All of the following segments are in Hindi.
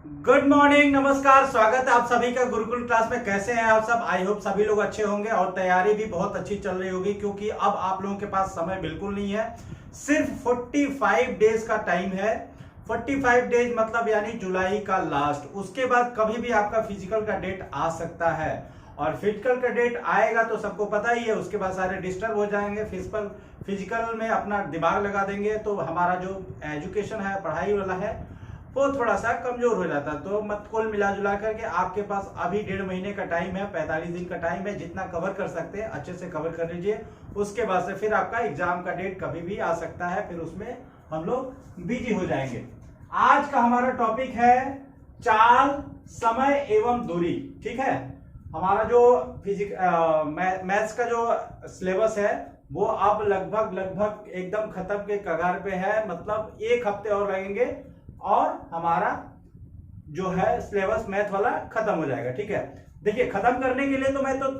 गुड मॉर्निंग, नमस्कार, स्वागत है आप सभी का गुरुकुल क्लास में। कैसे हैं आप सब? आई होप सभी लोग अच्छे होंगे और तैयारी भी बहुत अच्छी चल रही होगी, क्योंकि अब आप लोगों के पास समय बिल्कुल नहीं है। सिर्फ 45 डेज का टाइम है। 45 डेज मतलब यानी जुलाई का लास्ट। उसके बाद कभी भी आपका फिजिकल का डेट आ सकता है, और फिजिकल का डेट आएगा तो सबको पता ही है। उसके बाद सारे डिस्टर्ब हो जाएंगे। फिजिकल में अपना दिमाग लगा देंगे तो हमारा जो एजुकेशन है, पढ़ाई वाला है, वो थोड़ा सा कमजोर हो जाता है। तो मत कुल मिला जुला करके आपके पास अभी 1.5 महीने का टाइम है, 45 दिन का टाइम है। जितना कवर कर सकते हैं अच्छे से कवर कर लीजिए। उसके बाद से फिर आपका एग्जाम का डेट कभी भी आ सकता है, फिर उसमें हम लोग बिजी हो जाएंगे। आज का हमारा टॉपिक है चाल, समय एवं दूरी। ठीक है, हमारा जो मैथ्स का जो सिलेबस है वो अब लगभग एकदम खत्म के कगार पे है। मतलब 1 हफ्ते और लगेंगे और हमारा जो है सिलेबस मैथ वाला खत्म हो जाएगा। ठीक है, देखिए खत्म करने के लिए तो मैं तो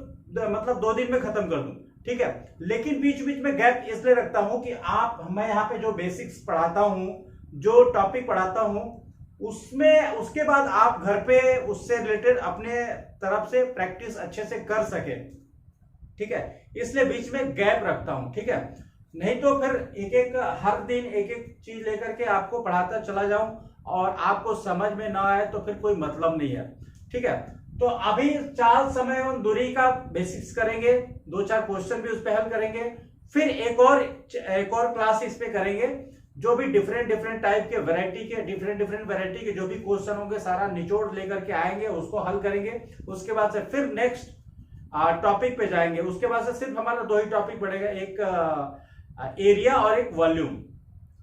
मतलब 2 दिन में खत्म कर दूं। ठीक है, लेकिन बीच बीच में गैप इसलिए रखता हूं कि मैं यहाँ पे जो बेसिक्स पढ़ाता हूं, जो टॉपिक पढ़ाता हूं, उसमें उसके बाद आप घर पे उससे रिलेटेड अपने तरफ से प्रैक्टिस अच्छे से कर सके। ठीक है, इसलिए बीच में गैप रखता हूं। ठीक है, नहीं तो फिर हर दिन एक एक चीज लेकर के आपको पढ़ाता चला जाऊं और आपको समझ में ना आए तो फिर कोई मतलब नहीं है। ठीक है, तो अभी चाल, समय एवं दूरी का बेसिक्स करेंगे, 2-4 क्वेश्चन भी उस पर हल करेंगे। फिर एक और क्लास इस पे करेंगे, जो भी डिफरेंट टाइप के डिफरेंट वैरायटी के जो भी क्वेश्चन होंगे सारा निचोड़ लेकर के आएंगे, उसको हल करेंगे। उसके बाद से फिर नेक्स्ट टॉपिक पे जाएंगे। उसके बाद से सिर्फ हमारा 2 ही टॉपिक पड़ेगा, एक एरिया और एक वॉल्यूम।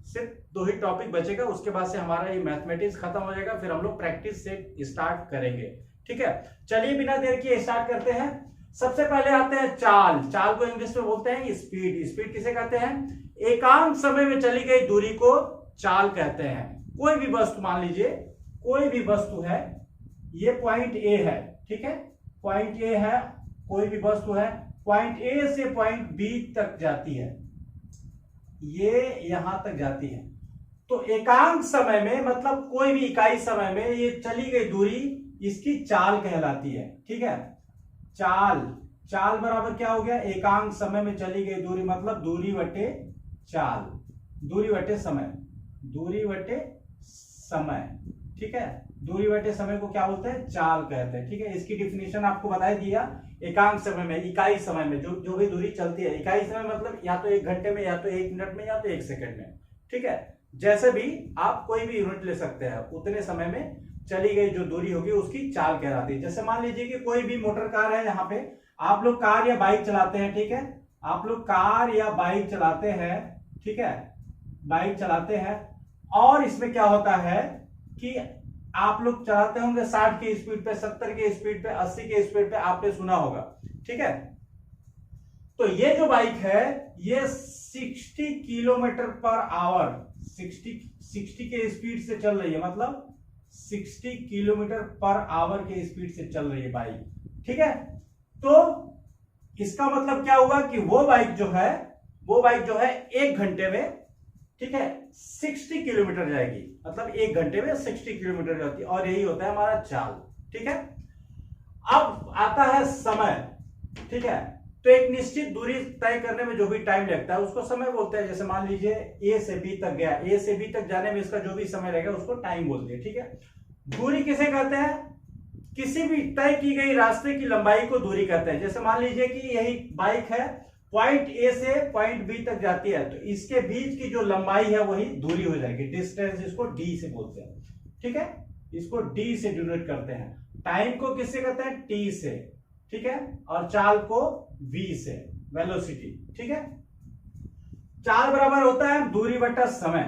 सिर्फ 2 ही टॉपिक बचेगा। उसके बाद से हमारा ये मैथमेटिक्स खत्म हो जाएगा, फिर हम लोग प्रैक्टिस से स्टार्ट करेंगे। ठीक है, चलिए बिना देर किए स्टार्ट करते हैं। सबसे पहले आते हैं चाल। चाल को इंग्लिश में बोलते हैं स्पीड। स्पीड किसे कहते हैं? एकांक समय में चली गई दूरी को चाल कहते हैं। कोई भी वस्तु मान लीजिए, कोई भी वस्तु है, ये पॉइंट ए है। ठीक है, पॉइंट ए है, कोई भी वस्तु है, पॉइंट ए से पॉइंट बी तक जाती है, ये यहां तक जाती है। तो एकांक समय में मतलब कोई भी इकाई समय में ये चली गई दूरी, इसकी चाल कहलाती है। ठीक है, चाल बराबर क्या हो गया? एकांक समय में चली गई दूरी मतलब दूरी बटे चाल, दूरी बटे समय। ठीक है, दूरी बटे समय को क्या बोलते हैं? चाल कहते हैं। ठीक है, इसकी डिफिनेशन आपको बता दिया। एकांक समय में, इकाई समय में जो भी दूरी चलती है, इकाई समय मतलब या तो 1 घंटे में, या तो 1 मिनट में, या तो 1 सेकंड में। ठीक है, जैसे भी आप कोई भी यूनिट ले सकते हैं, उतने समय में चली गई जो दूरी होगी उसकी चाल कहलाती है। जैसे मान लीजिए कि कोई भी मोटर कार है, यहाँ पे आप लोग कार या बाइक चलाते हैं। ठीक है, आप लोग कार या बाइक चलाते हैं। ठीक है, बाइक चलाते हैं, और इसमें क्या होता है कि आप लोग चलाते होंगे 60 की स्पीड पे, 70 की स्पीड पे, 80 की स्पीड पे, आपने सुना होगा। ठीक है, तो ये जो बाइक है ये 60 किलोमीटर पर आवर 60 के स्पीड से चल रही है, मतलब 60 किलोमीटर पर आवर के स्पीड से चल रही है बाइक। ठीक है, तो इसका मतलब क्या हुआ कि वो बाइक जो है 1 घंटे में, ठीक है, 60 किलोमीटर जाएगी। मतलब 1 घंटे में 60 किलोमीटर जाती है, और यही होता है हमारा चाल। ठीक है, अब आता है समय। ठीक है, तो एक निश्चित दूरी तय करने में जो भी टाइम लगता है उसको समय बोलते हैं। जैसे मान लीजिए ए से बी तक गया, ए से बी तक जाने में इसका जो भी समय लगेगा उसको टाइम बोलते हैं। ठीक है, दूरी किसे कहते हैं? किसी भी तय की गई रास्ते की लंबाई को दूरी कहते हैं। जैसे मान लीजिए कि यही बाइक है, पॉइंट ए से पॉइंट बी तक जाती है, तो इसके बीच की जो लंबाई है वही दूरी हो जाएगी। डिस्टेंस इसको डी से बोलते हैं। ठीक है, इसको डी से डिनोट करते हैं। टाइम को किससे कहते हैं? टी से। ठीक है, और चाल को वी से, वेलोसिटी। ठीक है, चाल बराबर होता है दूरी बटा समय।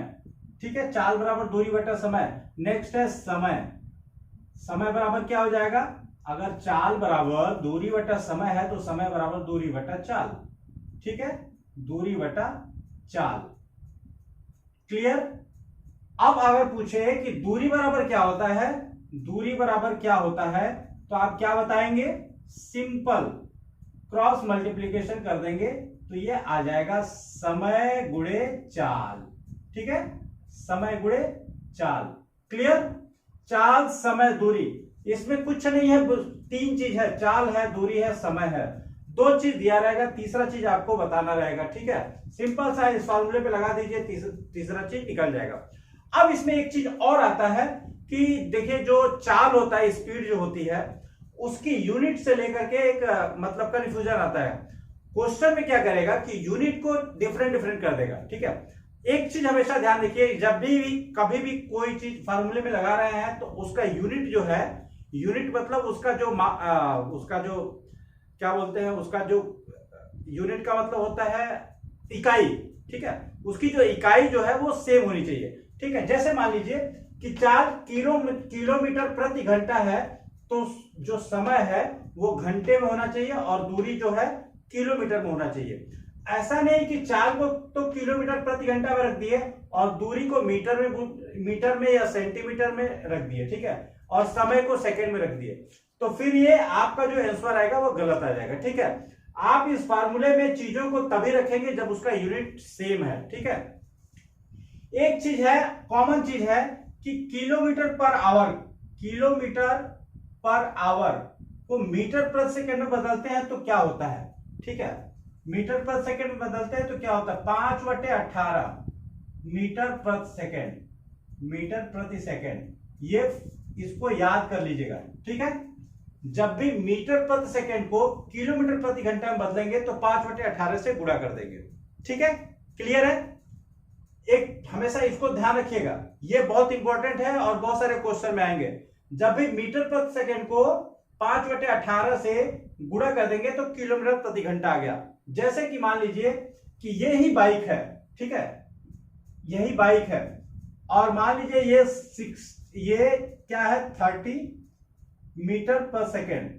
ठीक है, चाल बराबर दूरी बटा समय। नेक्स्ट है समय। समय बराबर क्या हो जाएगा? अगर चाल बराबर दूरी बटा समय है तो समय बराबर दूरी बटा चाल। ठीक है, दूरी बटा चाल। क्लियर? अब अगर पूछे कि दूरी बराबर क्या होता है, दूरी बराबर क्या होता है, तो आप क्या बताएंगे? सिंपल क्रॉस मल्टीप्लीकेशन कर देंगे तो ये आ जाएगा समय गुणे चाल। ठीक है, समय गुणे चाल। क्लियर? चाल, समय, दूरी, इसमें कुछ नहीं है, तीन चीज है, चाल है, दूरी है, समय है, दो चीज दिया रहेगा, तीसरा चीज आपको बताना रहेगा। ठीक है, सिंपल सा इस फॉर्मूले पे लगा दीजिए, तीसरा चीज निकल जाएगा। अब इसमें एक चीज और आता है कि देखिए जो चाल होता है, स्पीड जो होती है, उसकी यूनिट से लेकर के एक मतलब कंफ्यूजन आता है। क्वेश्चन में क्या करेगा कि यूनिट को डिफरेंट डिफरेंट कर देगा। ठीक है, एक चीज हमेशा ध्यान रखिए, जब भी कभी भी कोई चीज फार्मूले में लगा रहे हैं तो उसका यूनिट जो है, यूनिट मतलब उसका जो क्या बोलते हैं, उसका जो यूनिट का मतलब होता है इकाई। ठीक है, उसकी जो इकाई जो है वो सेम होनी चाहिए। ठीक है, जैसे मान लीजिए कि 4 किलोमीटर प्रति घंटा है, तो जो समय है वो घंटे में होना चाहिए और दूरी जो है किलोमीटर में होना चाहिए। ऐसा नहीं कि चाल को तो किलोमीटर प्रति घंटा में रख दिए और दूरी को मीटर में या सेंटीमीटर में रख दिए। ठीक है, और समय को सेकंड में रख दिए, तो फिर ये आपका जो आंसर आएगा वो गलत आ जाएगा। ठीक है, आप इस फार्मूले में चीजों को तभी रखेंगे जब उसका यूनिट सेम है। ठीक है, एक चीज है, कॉमन चीज है कि किलोमीटर पर आवर को मीटर प्रति सेकंड में बदलते हैं तो क्या होता है। ठीक है, मीटर प्रति सेकंड में बदलते हैं तो क्या होता है, 5/18 मीटर प्रति सेकंड। ये इसको याद कर लीजिएगा। ठीक है, जब भी मीटर प्रति सेकंड को किलोमीटर प्रति घंटा में बदलेंगे तो 5/18 से गुणा कर देंगे। ठीक है, क्लियर है। एक हमेशा इसको ध्यान रखिएगा, ये बहुत इंपॉर्टेंट है और बहुत सारे क्वेश्चन में आएंगे। जब भी मीटर प्रति सेकंड को 5/18 से गुणा कर देंगे तो किलोमीटर प्रति घंटा आ गया। जैसे कि मान लीजिए कि ये ही बाइक है। ठीक है, यही बाइक है और मान लीजिए ये क्या है, 30 मीटर पर सेकेंड,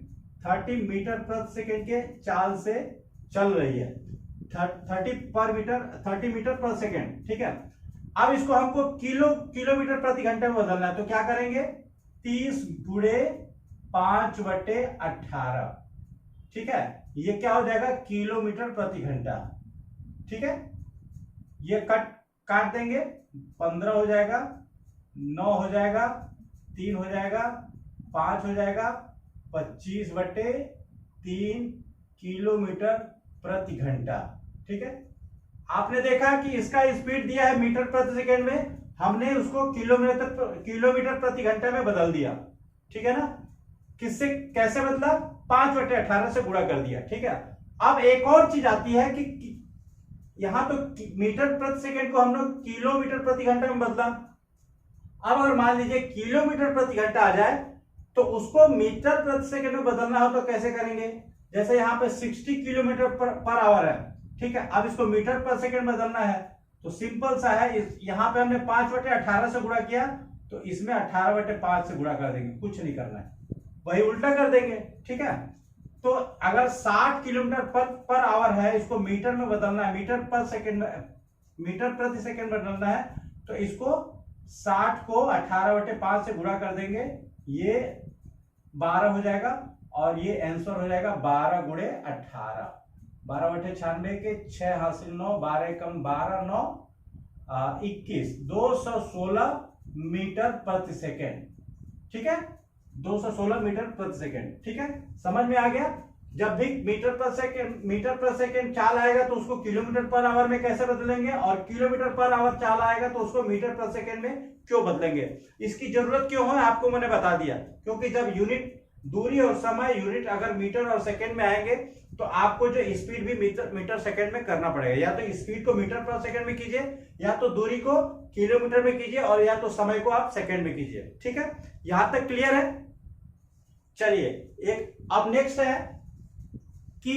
30 मीटर प्रति सेकेंड के चाल से चल रही है, 30 मीटर पर सेकेंड। ठीक है, अब इसको हमको किलोमीटर प्रति घंटे में बदलना है, तो क्या करेंगे, 30 गुणे 5/18। ठीक है, ये क्या हो जाएगा, किलोमीटर प्रति घंटा। ठीक है, ये काट देंगे, 15 हो जाएगा, 9 हो जाएगा, 3 हो जाएगा, 5 हो जाएगा, 25/3 किलोमीटर प्रति घंटा। ठीक है, आपने देखा कि इसका स्पीड दिया है मीटर प्रति सेकंड में, हमने उसको किलोमीटर प्रति घंटा में बदल दिया। ठीक है ना, किससे, कैसे बदला, 5/18 से गुणा कर दिया। ठीक है, अब एक और चीज आती है कि यहां तो मीटर प्रति सेकंड को हम लोग किलोमीटर प्रति घंटा में बदला। अब अगर मान लीजिए किलोमीटर प्रति घंटा आ जाए तो उसको मीटर प्रति सेकंड में बदलना हो तो कैसे करेंगे, जैसे यहाँ पे 60 किलोमीटर पर आवर है। ठीक है, अब इसको मीटर पर सेकंड बदलना है तो सिंपल सा है, यहाँ पे हमने 5/18 से गुणा किया तो इसमें 18/5 से गुणा कर देंगे, कुछ नहीं करना है, वही उल्टा कर देंगे। ठीक है, तो अगर 60 किलोमीटर पर आवर है, इसको मीटर में बदलना है, मीटर प्रति सेकंड बदलना है, तो इसको 60 को 18/5 से गुणा कर देंगे, ये 12 हो जाएगा और ये आंसर हो जाएगा 12 गुणे 18, 12/96 के 6 हासिल 9, 12 कम 12, 9 21, 216 मीटर प्रति सेकेंड। ठीक है, 216 मीटर प्रति सेकेंड। ठीक है, समझ में आ गया। जब भी मीटर पर सेकेंड चाल आएगा तो उसको किलोमीटर पर आवर में कैसे बदलेंगे, और किलोमीटर पर आवर चाल आएगा तो उसको मीटर पर सेकेंड में क्यों बदलेंगे, इसकी जरूरत क्यों है आपको मैंने बता दिया। क्योंकि जब यूनिट, दूरी और समय यूनिट अगर मीटर और सेकेंड में आएंगे तो आपको जो स्पीड भी मीटर सेकेंड में करना पड़ेगा, या तो स्पीड को मीटर पर सेकेंड में कीजिए, या तो दूरी को किलोमीटर में कीजिए, और या तो समय को आप सेकेंड में कीजिए। ठीक है, यहां तक क्लियर है। चलिए एक अब नेक्स्ट है कि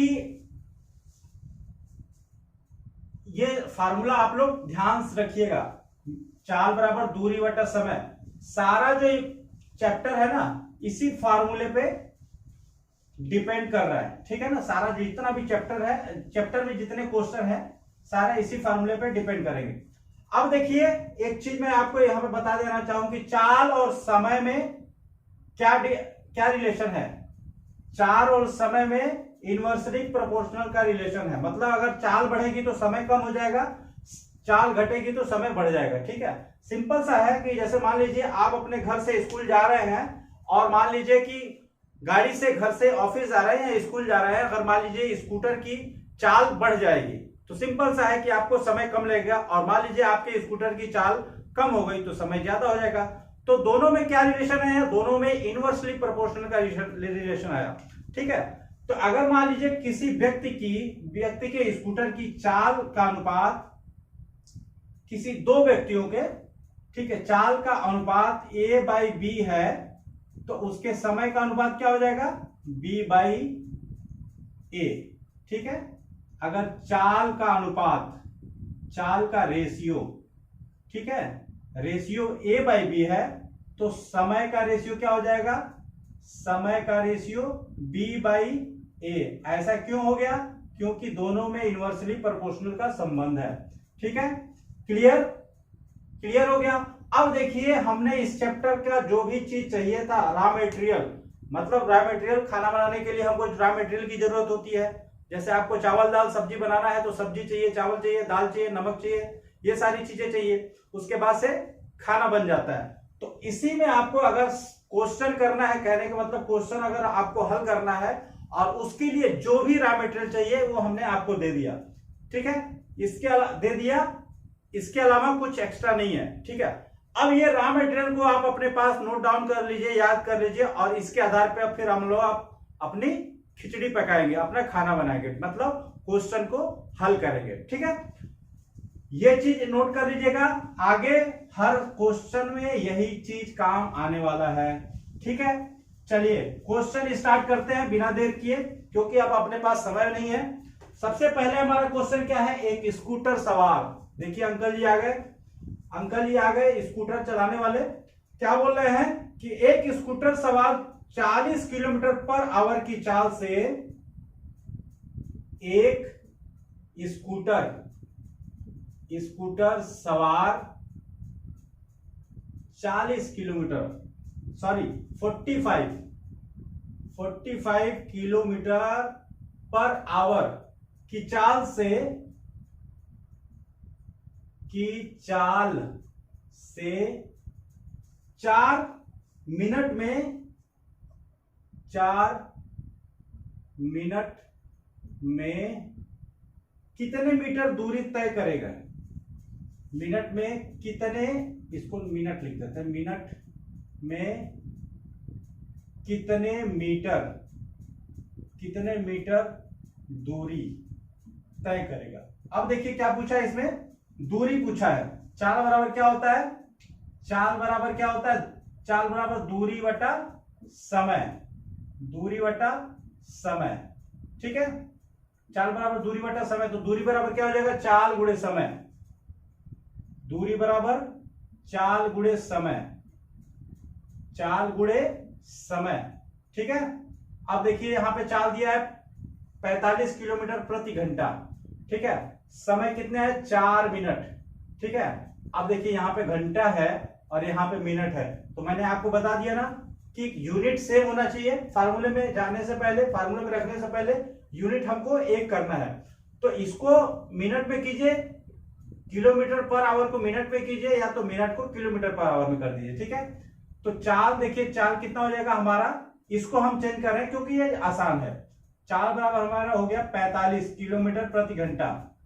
ये फार्मूला आप लोग ध्यान से रखिएगा, चाल बराबर दूरी बटा समय, सारा जो चैप्टर है ना इसी फार्मूले पे डिपेंड कर रहा है। ठीक है ना, सारा जितना भी चैप्टर है, चैप्टर में जितने क्वेश्चन है सारे इसी फार्मूले पे डिपेंड करेंगे। अब देखिए एक चीज मैं आपको यहां पे बता देना चाहूं कि चाल और समय में क्या रिलेशन है। चाल और समय में इनवर्सली प्रोपोर्शनल का रिलेशन है, मतलब अगर चाल बढ़ेगी तो समय कम हो जाएगा, चाल घटेगी तो समय बढ़ जाएगा। ठीक है, सिंपल सा है कि जैसे मान लीजिए आप अपने घर से स्कूल जा रहे हैं और मान लीजिए कि गाड़ी से घर से ऑफिस जा रहे हैं या स्कूल जा रहे हैं, अगर मान लीजिए स्कूटर की चाल बढ़ जाएगी तो सिंपल सा है कि आपको समय कम लगेगा, और मान लीजिए आपके स्कूटर की चाल कम हो गई तो समय ज्यादा हो जाएगा। तो दोनों में क्या रिलेशन है? दोनों में इनवर्सली प्रोपोर्शनल का रिलेशन आया। ठीक है, तो अगर मान लीजिए किसी व्यक्ति के स्कूटर की चाल का अनुपात किसी दो व्यक्तियों के, ठीक है, चाल का अनुपात A/B है, तो उसके समय का अनुपात क्या हो जाएगा? B/A। ठीक है, अगर चाल का अनुपात, चाल का रेशियो, ठीक है, रेशियो A/B है, तो समय का रेशियो क्या हो जाएगा? समय का रेशियो B/A। ऐसा क्यों हो गया? क्योंकि दोनों में इनवर्सली प्रोपोर्शनल का संबंध है। ठीक है, क्लियर हो गया। अब देखिए, हमने इस चैप्टर का जो भी चीज चाहिए था, रॉ मटेरियल, मतलब रॉ मटेरियल, खाना बनाने के लिए हमको रॉ मटेरियल की जरूरत होती है। जैसे आपको चावल दाल सब्जी बनाना है तो सब्जी चाहिए, चावल चाहिए, दाल चाहिए, नमक चाहिए, ये सारी चीजें चाहिए, उसके बाद से खाना बन जाता है। तो इसी में आपको अगर क्वेश्चन करना है, कहने का मतलब क्वेश्चन अगर आपको हल करना है और उसके लिए जो भी रॉ मटेरियल चाहिए वो हमने आपको दे दिया। ठीक है, दे दिया, इसके अलावा कुछ एक्स्ट्रा नहीं है। ठीक है, अब ये रॉ मटेरियल को आप अपने पास नोट डाउन कर लीजिए, याद कर लीजिए, और इसके आधार पर फिर हम लोग अपनी खिचड़ी पकाएंगे, अपना खाना बनाएंगे, मतलब क्वेश्चन को हल करेंगे। ठीक है, ये चीज नोट कर लीजिएगा, आगे हर क्वेश्चन में यही चीज काम आने वाला है। ठीक है, चलिए क्वेश्चन स्टार्ट करते हैं बिना देर किए, क्योंकि अब अपने पास समय नहीं है। सबसे पहले हमारा क्वेश्चन क्या है? एक स्कूटर सवार, देखिए अंकल जी आ गए स्कूटर चलाने वाले। क्या बोल रहे हैं कि एक स्कूटर सवार 40 किलोमीटर पर आवर की चाल से एक स्कूटर सवार 45 किलोमीटर पर आवर की चाल से 4 मिनट में कितने मीटर दूरी तय करेगा? मिनट में कितने, इसको मिनट लिख देते हैं, मिनट में कितने मीटर दूरी तय करेगा। अब देखिए क्या पूछा है इसमें, दूरी पूछा है। चाल बराबर क्या होता है? चाल बराबर दूरी बटा समय। ठीक है, चाल बराबर दूरी बटा समय, तो दूरी बराबर क्या हो जाएगा? चाल गुणे समय। दूरी बराबर चाल गुणे समय। ठीक है, अब देखिए यहां पे चाल दिया है 45 किलोमीटर प्रति घंटा। ठीक है, समय कितने है? 4 मिनट। ठीक है, अब देखिए यहां पे घंटा है और यहां पे मिनट है, तो मैंने आपको बता दिया ना कि यूनिट सेम होना चाहिए। फार्मूले में जाने से पहले, फार्मूले में रखने से पहले यूनिट हमको एक करना है। तो इसको मिनट में कीजिए, किलोमीटर पर आवर को मिनट में कीजिए, या तो मिनट को किलोमीटर पर आवर में कर दीजिए। ठीक है, तो चाल देखिए, चाल कितना हो जाएगा हमारा, इसको हम चेंज कर रहे हैं क्योंकि ये आसान है। चाल बराबर हमारा हो गया 45 किलोमीटर प्रति घंटा,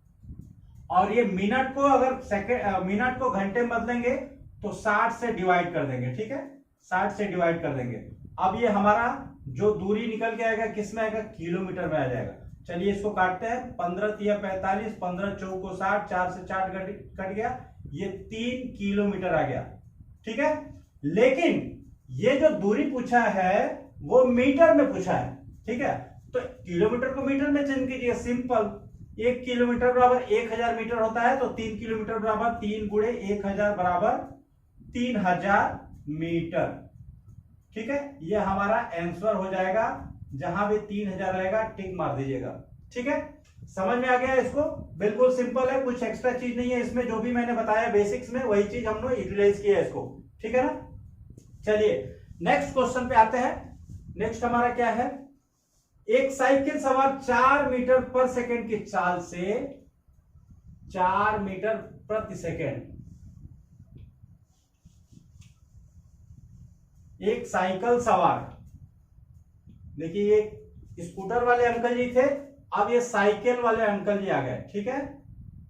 और ये मिनट को अगर मिनट को घंटे में बदलेंगे तो 60 से डिवाइड कर देंगे। ठीक है, 60 से डिवाइड कर देंगे। अब ये हमारा जो दूरी निकल के आएगा किस में आएगा? किलोमीटर में आ जाएगा। चलिए इसको काटते हैं, 15 तिया 45, 15 चौको 60, 4 से 4 कट गया, ये 3 किलोमीटर आ गया। ठीक है, लेकिन ये जो दूरी पूछा है वो मीटर में पूछा है। ठीक है, तो किलोमीटर को मीटर में चेंज कीजिए, सिंपल। 1 किलोमीटर बराबर 1000 मीटर होता है, तो 3 किलोमीटर बराबर 3 गुणे 1000 बराबर 3000 मीटर। ठीक है, ये हमारा आंसर हो जाएगा। जहां भी 3000 रहेगा टिक मार दीजिएगा। ठीक है, समझ में आ गया? इसको बिल्कुल सिंपल है, कुछ एक्स्ट्रा चीज नहीं है इसमें, जो भी मैंने बताया बेसिक्स में वही चीज हम लोग यूटिलाइज किया है इसको। ठीक है ना, चलिए नेक्स्ट क्वेश्चन पे आते हैं। नेक्स्ट हमारा क्या है? एक साइकिल सवार 4 मीटर पर सेकंड की चाल से 4 मीटर प्रति सेकंड एक साइकिल सवार, देखिए ये स्कूटर वाले अंकल जी थे, अब ये साइकिल वाले अंकल जी आ गए, ठीक है।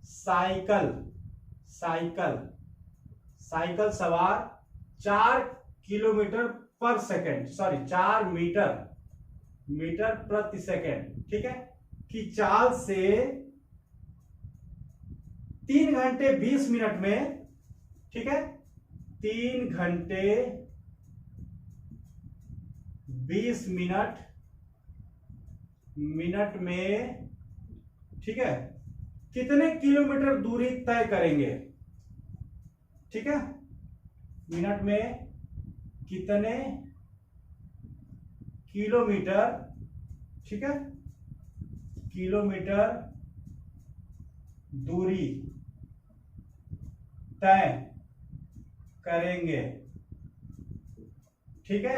साइकिल साइकिल साइकिल सवार 4 किलोमीटर पर सेकेंड, सॉरी 4 मीटर मीटर प्रति सेकेंड, ठीक है, की चाल से 3 घंटे 20 मिनट में, ठीक है, 3 घंटे 20 मिनट में, ठीक है, कितने किलोमीटर दूरी तय करेंगे, ठीक है, मिनट में कितने किलोमीटर, ठीक है, किलोमीटर दूरी तय करेंगे, ठीक है।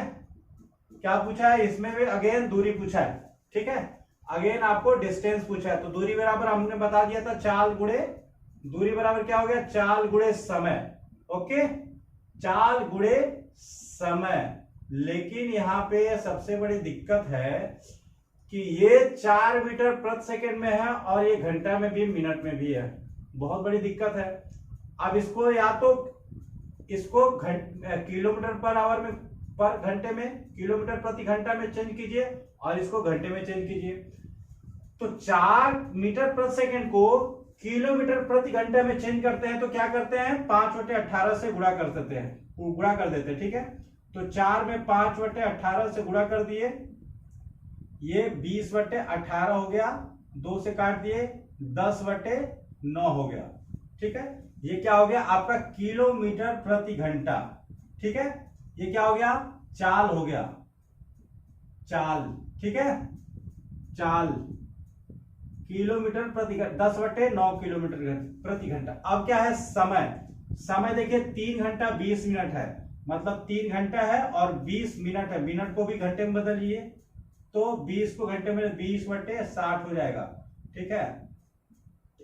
क्या पूछा है इसमें भी, अगेन दूरी पूछा है, ठीक है, अगेन आपको डिस्टेंस पूछा है। तो दूरी बराबर हमने बता दिया था चाल गुणे, दूरी बराबर क्या हो गया, चाल गुणे समय, ओके, चाल गुणे समय। लेकिन यहां पे सबसे बड़ी दिक्कत है कि ये 4 मीटर प्रति सेकेंड में है और ये घंटा में भी मिनट में भी है, बहुत बड़ी दिक्कत है। अब इसको या तो इसको किलोमीटर पर आवर में, पर घंटे में, किलोमीटर प्रति घंटा में चेंज कीजिए और इसको घंटे में चेंज कीजिए। तो 4 मीटर प्रति सेकेंड को किलोमीटर प्रति घंटे में चेंज करते हैं तो क्या करते हैं, 5/18 से गुणा कर देते हैं, गुणा कर देते हैं, ठीक है। तो 4 में 5/18 से गुणा कर दिए, ये 20/18 हो गया, 2 से काट दिए 10/9 हो गया, ठीक है। ये क्या हो गया आपका किलोमीटर प्रति घंटा, ठीक है। ये क्या हो गया, चाल हो गया, चाल, ठीक है, चाल किलोमीटर प्रति घंटा, 10/9 किलोमीटर प्रति घंटा। अब क्या है समय, समय देखिए 3 घंटा 20 मिनट है, मतलब 3 घंटा है और 20 मिनट है, मिनट को भी घंटे में बदलिए तो 20 को घंटे में 20/60 हो जाएगा, ठीक है,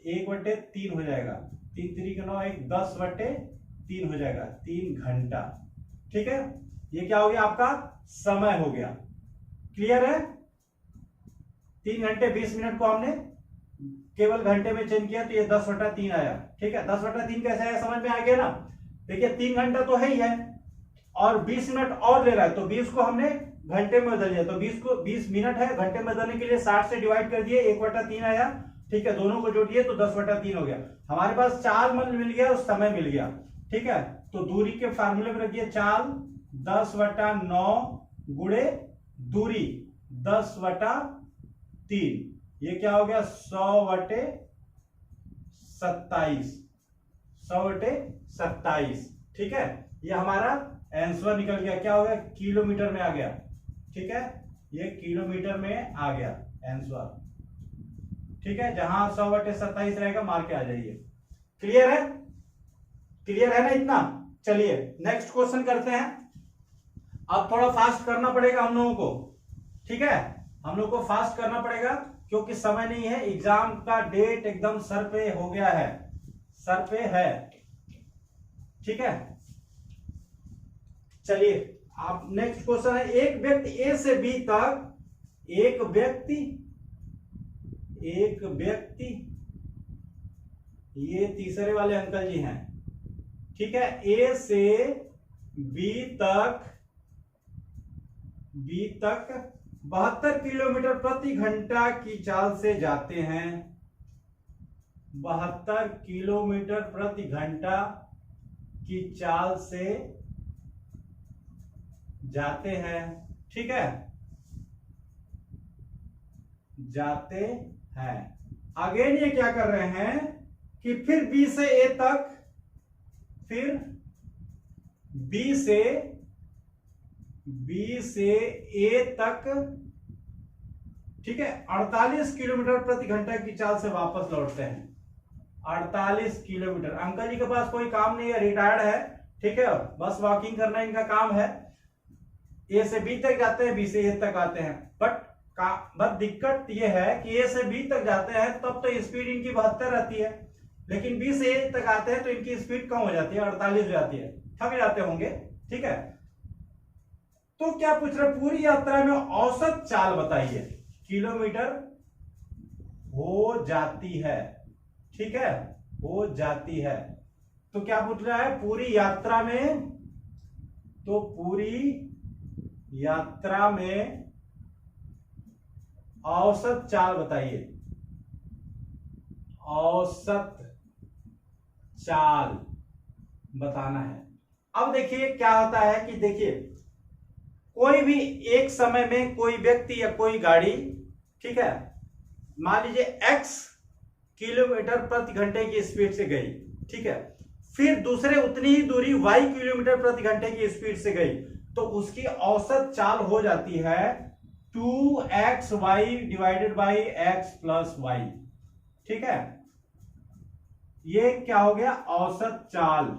1/3 हो जाएगा, 3 3 9 1 10/3 हो जाएगा, 3 घंटा, ठीक है। ये क्या हो गया आपका समय हो गया, क्लियर है। 3 घंटे 20 मिनट को हमने केवल घंटे में चेंज किया तो ये 10/3 आया, ठीक है। 10/3 कैसे आया समझ में आ गया ना। देखिए 3 घंटा तो है ही है और 20 मिनट और ले रहा है, तो 20 को हमने घंटे में बदल दिया, तो 20 मिनट है, घंटे में बदलने के लिए 60 से डिवाइड कर दिए, 1/3 आया, ठीक है, दोनों को जोड़िए तो 10/3 हो गया। हमारे पास चाल मिल गया और समय मिल गया, ठीक है। तो दूरी के फार्मूले में रखिए, चाल 10/9 गुणे दूरी 10/3, ये क्या हो गया 100/27, 100/27, ठीक है। ये हमारा आंसर निकल गया, क्या हो गया किलोमीटर में आ गया, ठीक है, ये किलोमीटर में आ गया आंसर, ठीक है। जहां 100/27 रहेगा मार के आ जाइए, क्लियर है, क्लियर है ना इतना। चलिए नेक्स्ट क्वेश्चन करते हैं। अब थोड़ा फास्ट करना पड़ेगा हम लोगों को, ठीक है, हम लोग को फास्ट करना पड़ेगा क्योंकि समय नहीं है, एग्जाम का डेट एकदम सर पे हो गया है, सर पे है, ठीक है। चलिए आप नेक्स्ट क्वेश्चन है, एक व्यक्ति ए से बी तक, एक व्यक्ति ये तीसरे वाले अंकल जी हैं, ठीक है, ए से बी तक 72 किलोमीटर प्रति घंटा की चाल से जाते हैं, 72 किलोमीटर प्रति घंटा की चाल से जाते हैं, ठीक है, जाते हैं। अगेन ये क्या कर रहे हैं कि फिर बी से ए तक, फिर बी से ए तक, ठीक है, 48 किलोमीटर प्रति घंटा की चाल से वापस लौटते हैं, 48 किलोमीटर। अंकल जी के पास कोई काम नहीं है, रिटायर्ड है, ठीक है, बस वॉकिंग करना इनका काम है। ए से बी तक जाते हैं, बी से ए तक आते हैं, बट दिक्कत यह है कि ए से बी तक जाते हैं तब तो स्पीड इनकी 72 रहती है, लेकिन बी से ए तक आते हैं तो इनकी स्पीड कम हो जाती है, 48 हो जाती है, थक जाते होंगे, ठीक है। तो क्या पूछ रहे, पूरी यात्रा में औसत चाल बताइए, किलोमीटर हो जाती है, ठीक है, हो जाती है। तो क्या पूछ रहा है, पूरी यात्रा में, तो पूरी यात्रा में औसत चाल बताइए, औसत चाल बताना है। अब देखिए क्या होता है कि देखिए कोई भी एक समय में कोई व्यक्ति या कोई गाड़ी, ठीक है, मान लीजिए x किलोमीटर प्रति घंटे की स्पीड से गई, ठीक है, फिर दूसरे उतनी ही दूरी y किलोमीटर प्रति घंटे की स्पीड से गई, तो उसकी औसत चाल हो जाती है 2xy divided by x plus y, ठीक है। ये क्या हो गया, औसत चाल,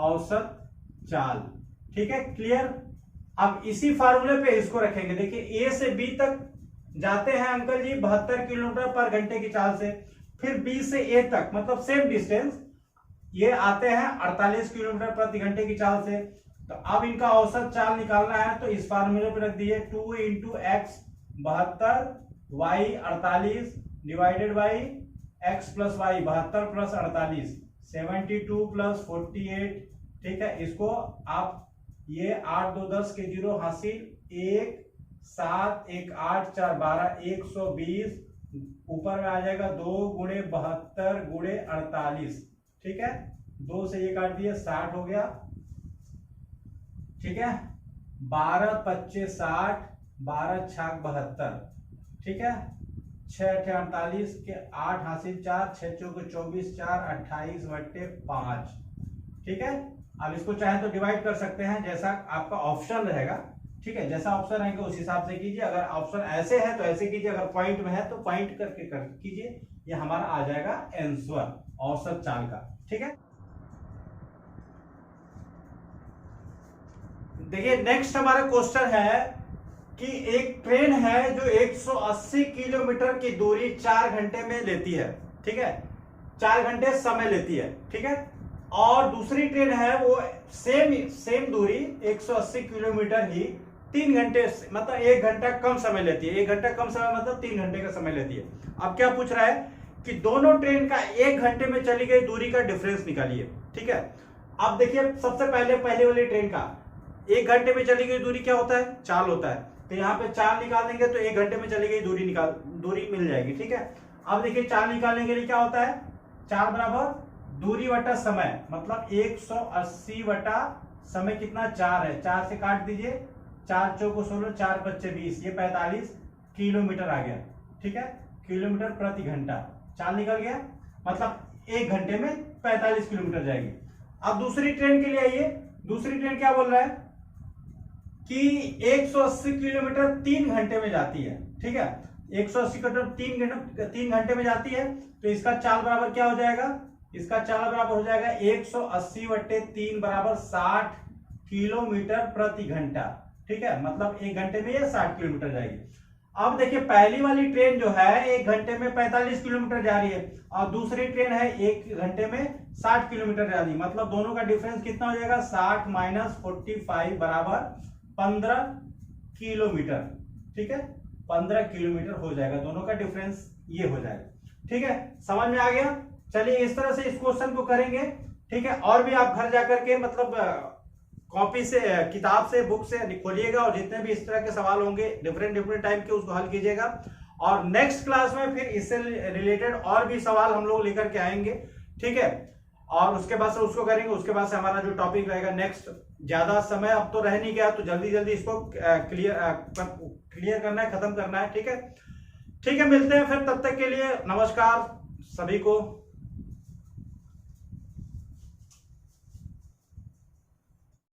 औसत चाल, ठीक है, क्लियर। अब इसी फार्मूले पे इसको रखेंगे। देखिए a से b तक जाते हैं अंकल जी 72 किलोमीटर पर घंटे की चाल से, फिर b से a तक मतलब सेम डिस्टेंस, ये आते हैं 48 किलोमीटर प्रति घंटे की चाल से। तो अब इनका औसत चाल निकालना है, तो इस फार्मूले पे रख दिए 2 into x 72 y 48 divided by x plus y 72 plus 48 72 plus 48, ठीक है। इसको आप ये 8 2 10 के 0 हासिल 1 7 1 8 4 12 120, ऊपर में आ जाएगा 2 गुणे 72 गुणे 48, ठीक है, 2 से ये काट दिया 60 हो गया, ठीक है, 12 25 60 12 6 72, ठीक है, 6 48 के 8 हासिल 4 6 चौके 24 4 28 बट्टे 5, ठीक है। अब इसको चाहे तो डिवाइड कर सकते हैं, जैसा आपका ऑप्शन रहेगा, ठीक है, जैसा ऑप्शन रहेगा उस हिसाब से कीजिए। अगर ऑप्शन ऐसे है तो ऐसे कीजिए, अगर पॉइंट में है तो पॉइंट करके कीजिए, ये हमारा आ जाएगा आंसर औसत चाल का, ठीक है। देखिए नेक्स्ट हमारा क्वेश्चन है कि एक ट्रेन है जो 180 किलोमीटर की दूरी 4 घंटे में लेती है, ठीक है, 4 घंटे समय लेती है, ठीक है, और दूसरी ट्रेन है वो सेम दूरी 180 किलोमीटर ही 3 घंटे मतलब 1 घंटा कम समय लेती है, 1 घंटा कम समय मतलब 3 घंटे का समय लेती है। अब क्या पूछ रहा है कि दोनों ट्रेन का 1 घंटे में चली गई दूरी का डिफरेंस निकालिए, ठीक है। अब देखिए सबसे पहले वाली ट्रेन का 1 घंटे में चली गई दूरी क्या होता है, चाल होता है, तो यहाँ पे चाल निकाल देंगे तो 1 घंटे में चली गई दूरी मिल जाएगी, ठीक है। अब देखिए चाल निकालने के लिए क्या होता है, चाल बराबर दूरी बटा समय, मतलब 180 बटा समय कितना 4 है, 4 से काट दीजिए, 4 चौको 16 4 बच्चे 20, ये 45 किलोमीटर आ गया, ठीक है, किलोमीटर प्रति घंटा, चाल निकल गया, मतलब 1 घंटे में 45 किलोमीटर जाएगी। अब दूसरी ट्रेन के लिए आइए, दूसरी ट्रेन क्या बोल रहा है कि 180 किलोमीटर 3 घंटे में जाती है, ठीक है, 180 किलोमीटर 3 घंटे में जाती है, तो इसका चाल बराबर क्या हो जाएगा, इसका चाल बराबर हो जाएगा 180 बट्टे 3 बराबर 60 किलोमीटर प्रति घंटा, ठीक है, मतलब 1 घंटे में ये 60 किलोमीटर जाएगी। अब देखिए पहली वाली ट्रेन जो है 1 घंटे में 45 किलोमीटर जा रही है, और दूसरी ट्रेन है 1 घंटे में 60 किलोमीटर जा रही है, मतलब दोनों का डिफरेंस कितना हो जाएगा, 60 माइनस 45 बराबर 15 किलोमीटर, ठीक है, 15 किलोमीटर हो जाएगा, दोनों का डिफरेंस ये हो जाएगा, ठीक है, समझ में आ गया। चलिए इस तरह से इस क्वेश्चन को करेंगे, ठीक है, और भी आप घर जाकर के मतलब कॉपी से किताब से बुक से खोलिएगा, और जितने भी इस तरह के सवाल होंगे डिफरेंट टाइम के उसको हल कीजिएगा, और नेक्स्ट क्लास में फिर इससे रिलेटेड और भी सवाल हम लोग लेकर के आएंगे, ठीक है, और उसके बाद से उसको करेंगे। उसके बाद से हमारा जो टॉपिक रहेगा नेक्स्ट, ज्यादा समय अब तो रह नहीं गया, तो जल्दी इसको क्लियर करना है, खत्म करना है, ठीक है। ठीक है, मिलते हैं फिर, तब तक के लिए नमस्कार सभी को।